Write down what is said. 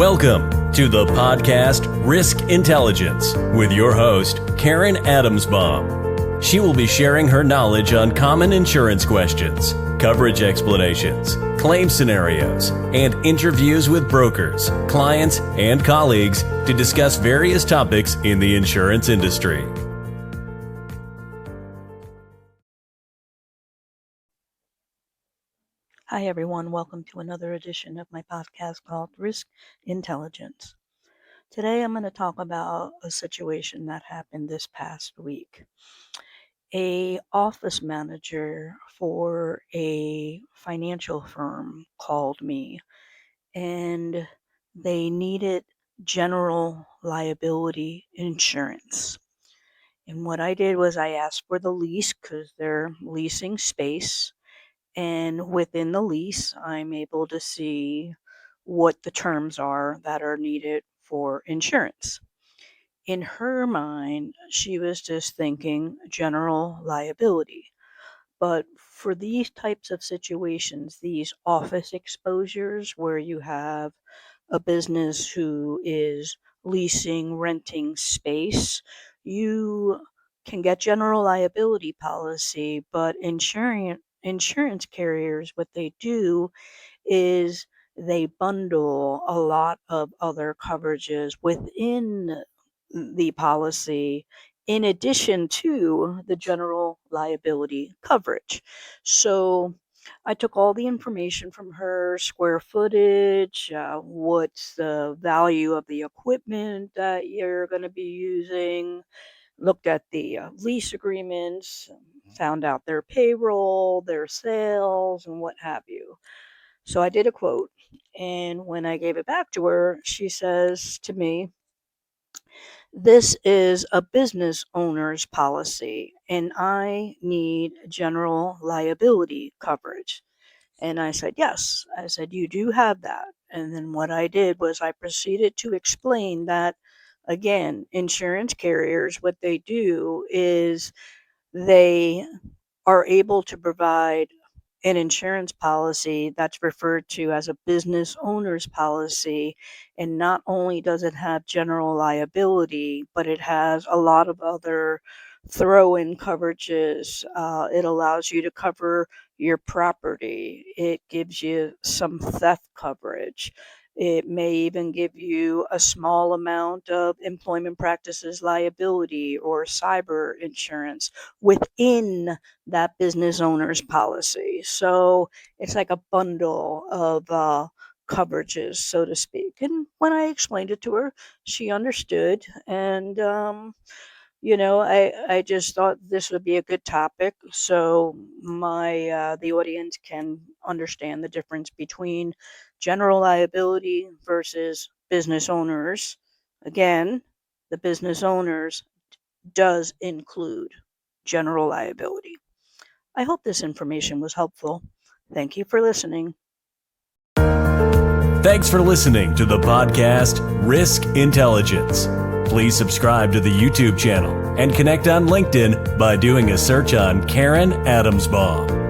Welcome to the podcast Risk Intelligence with your host, Karen Adamsbaum. She will be sharing her knowledge on common insurance questions, coverage explanations, claim scenarios, and interviews with brokers, clients, and colleagues to discuss various topics in the insurance industry. Hi, everyone. Welcome to another edition of my podcast called Risk Intelligence. Today, I'm going to talk about a situation that happened this past week. A office manager for a financial firm called me, and they needed general liability insurance. And what I did was I asked for the lease because they're leasing space. And within the lease, I'm able to see what the terms are that are needed for insurance. In her mind, she was just thinking general liability. But for these types of situations, these office exposures where you have a business who is leasing, renting space, you can get general liability policy, but insurance carriers, what they do is they bundle a lot of other coverages within the policy in addition to the general liability coverage. So I took all the information from her: square footage, what's the value of the equipment that you're going to be using, looked at the lease agreements, found out their payroll, their sales, and what have you. So I did a quote, and when I gave it back to her, she says to me, "This is a business owner's policy, and I need general liability coverage." And I said, "Yes." I said, "You do have that." And then what I did was I proceeded to explain that, again, insurance carriers, what they do is they are able to provide an insurance policy that's referred to as a business owner's policy. And not only does it have general liability, but it has a lot of other throw-in coverages. It allows you to cover your property. It gives you some theft coverage. It may even give you a small amount of employment practices liability or cyber insurance within that business owner's policy. So it's like a bundle of coverages, so to speak. And when I explained it to her, she understood. And I just thought this would be a good topic so the audience can understand the difference between general liability versus business owners. Again, the business owners does include general liability. I hope this information was helpful. Thank you for listening. Thanks for listening to the podcast Risk Intelligence. Please subscribe to the YouTube channel and connect on LinkedIn by doing a search on Karen Adamsbaum.